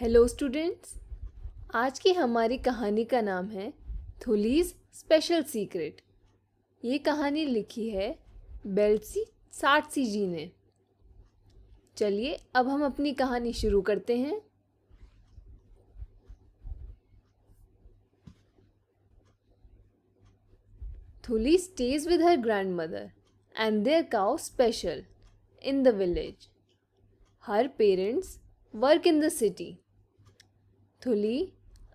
Hello students. आज की हमारी कहानी का नाम है थुलीज स्पेशल सीक्रेट। ये कहानी लिखी है बेल्सी साटसी जी ने। चलिए अब हम अपनी कहानी शुरू करते हैं। थुली stays with her grandmother and their cow special in the village. Her parents work in the city. थुली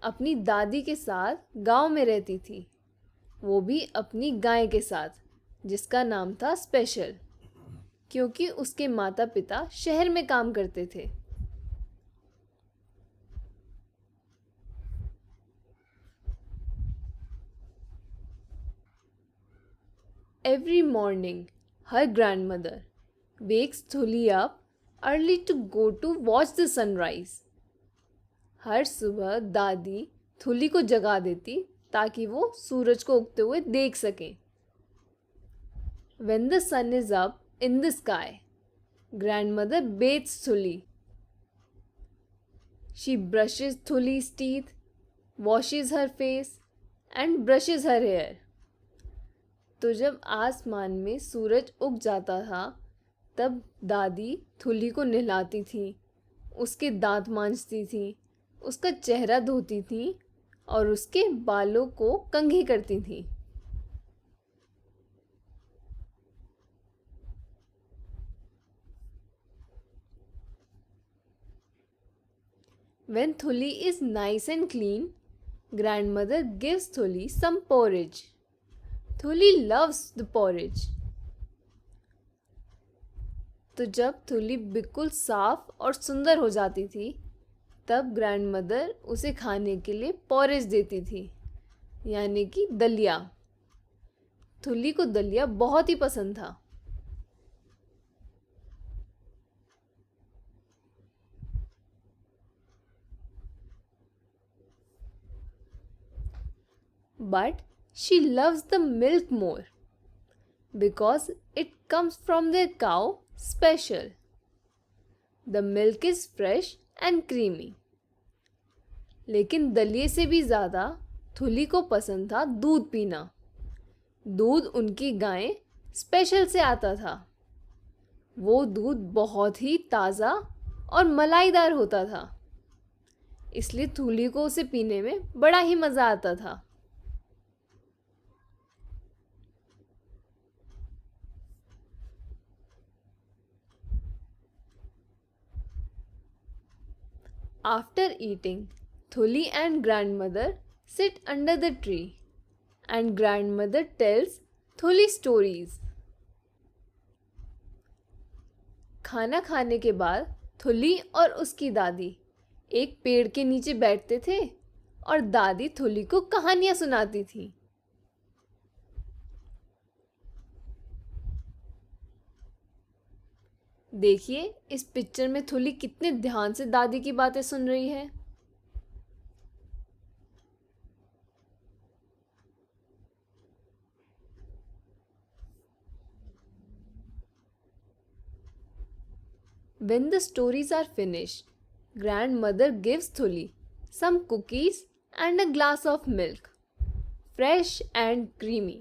अपनी दादी के साथ गांव में रहती थी, वो भी अपनी गाय के साथ, जिसका नाम था स्पेशल, क्योंकि उसके माता पिता शहर में काम करते थे। Every morning, her grandmother wakes Thuli up early to go to watch the sunrise. हर सुबह दादी थुली को जगा देती ताकि वो सूरज को उगते हुए देख सकें। When the sun is up in the sky, grandmother bathes Thuli. She brushes Thuli's teeth, washes her face and brushes her hair. तो जब आसमान में सूरज उग जाता था तब दादी थुली को नहलाती थी, उसके दांत मांजती थी, उसका चेहरा धोती थी और उसके बालों को कंघी करती थी। When Thuli is nice and clean, grandmother gives Thuli some porridge. Thuli loves the porridge. तो जब थुली बिल्कुल साफ और सुंदर हो जाती थी तब ग्रैंडमदर उसे खाने के लिए पॉरेज देती थी, यानी कि दलिया। थुली को दलिया बहुत ही पसंद था। But she loves the milk more because it comes from their cow special. The milk is fresh and creamy. लेकिन दलिये से भी ज़्यादा थुली को पसंद था दूध पीना। दूध उनकी गाय स्पेशल से आता था। वो दूध बहुत ही ताज़ा और मलाईदार होता था, इसलिए थुली को उसे पीने में बड़ा ही मज़ा आता था। After eating, Thuli and grandmother sit under the tree and grandmother tells Thuli stories. खाना खाने के बाद थुली और उसकी दादी एक पेड़ के नीचे बैठते थे और दादी थुली को कहानियाँ सुनाती थी। देखिए इस पिक्चर में थुली कितने ध्यान से दादी की बातें सुन रही है। When the stories are finished, grandmother gives Thuli some cookies and a glass of milk, fresh and creamy.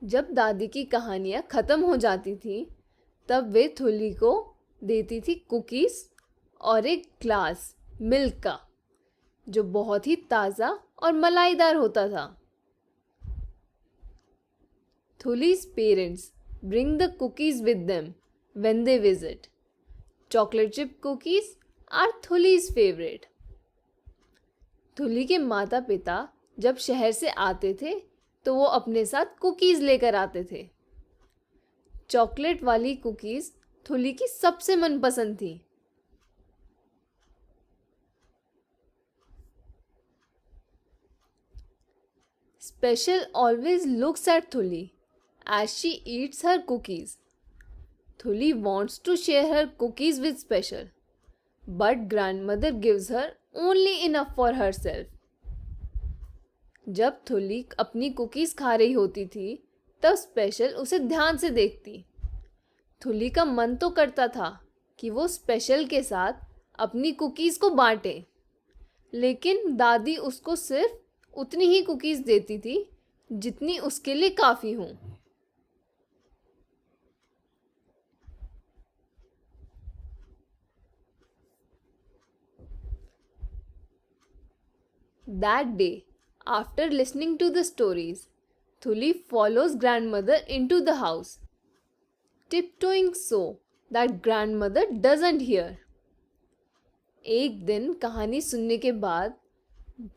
जब दादी की कहानियाँ ख़त्म हो जाती थी तब वे थुली को देती थी कुकीज़ और एक ग्लास मिल्क का, जो बहुत ही ताज़ा और मलाईदार होता था। Thuli's parents bring the cookies with them when they visit. Chocolate chip cookies are Thuli's favorite. थुली के माता पिता जब शहर से आते थे तो वो अपने साथ कुकीज़ लेकर आते थे। चॉकलेट वाली कुकीज़ थुली की सबसे मनपसंद थी। Special always looks at Thuli as she eats her cookies. Thuli wants to share her cookies with Special, but grandmother gives her only enough for herself. जब थुली अपनी कुकीज़ खा रही होती थी तब स्पेशल उसे ध्यान से देखती। थुली का मन तो करता था कि वो स्पेशल के साथ अपनी कुकीज़ को बांटे, लेकिन दादी उसको सिर्फ उतनी ही कुकीज़ देती थी जितनी उसके लिए काफ़ी हों। That day, after listening to the stories, Thuli follows grandmother into the house, tiptoeing so that grandmother doesn't hear. एक दिन कहानी सुनने के बाद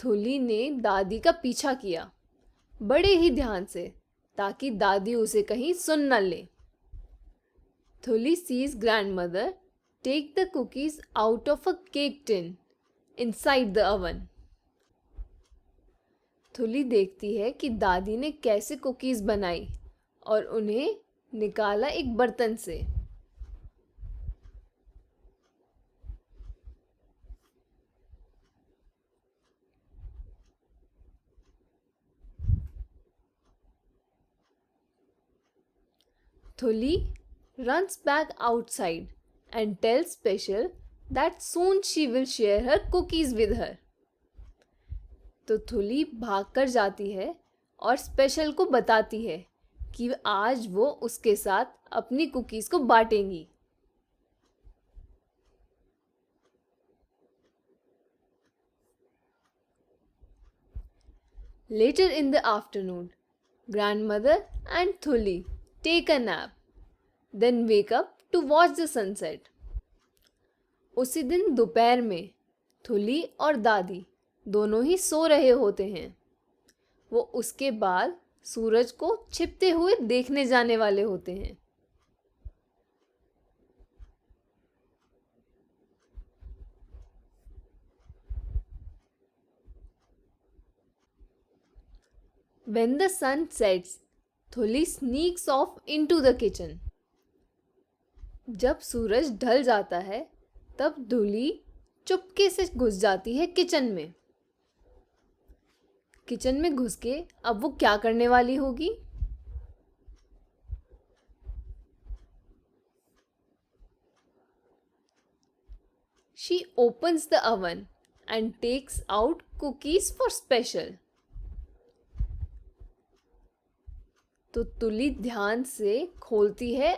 थुली ने दादी का पीछा किया, बड़े ही ध्यान से, ताकि दादी उसे कहीं सुन न ले। थुली sees grandmother take the cookies out of a cake tin inside the oven. थुली देखती है कि दादी ने कैसे कुकीज़ बनाई और उन्हें निकाला एक बर्तन से। थुली runs back outside and tells Special that soon she will share her cookies with her. तो थुली भागकर जाती है और स्पेशल को बताती है कि आज वो उसके साथ अपनी कुकीज़ को बांटेंगी। Later in the afternoon, grandmother and Thuli take a nap, then wake up to watch the sunset. उसी दिन दोपहर में थुली और दादी दोनों ही सो रहे होते हैं। वो उसके बाद सूरज को छिपते हुए देखने जाने वाले होते हैं। When the sun sets, थुली sneaks off into the kitchen. जब सूरज ढल जाता है, तब थुली चुपके से घुस जाती है किचन में। किचन में घुस के अब वो क्या करने वाली होगी? She opens the oven and takes out cookies for Special. तो तुली ध्यान से खोलती है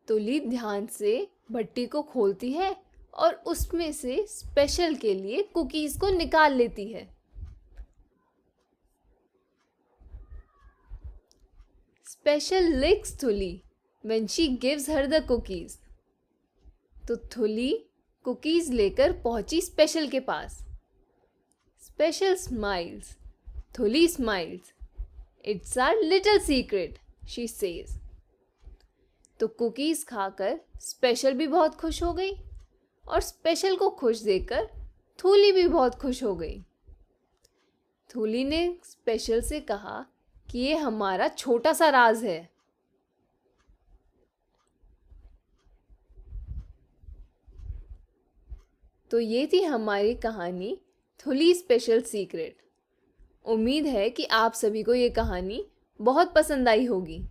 तुली ध्यान से भट्टी को खोलती है और उसमें से स्पेशल के लिए कुकीज़ को निकाल लेती है। Special licks थुली when she gives her the cookies. तो थुली कुकीज़ लेकर पहुंची स्पेशल के पास। Special smiles, Thuli smiles. It's our little secret, she says. तो कुकीज़ खाकर स्पेशल भी बहुत खुश हो गई और स्पेशल को खुश देखकर थूली भी बहुत खुश हो गई। थूली ने स्पेशल से कहा कि ये हमारा छोटा सा राज है। तो ये थी हमारी कहानी थुली स्पेशल सीक्रेट। उम्मीद है कि आप सभी को ये कहानी बहुत पसंद आई होगी।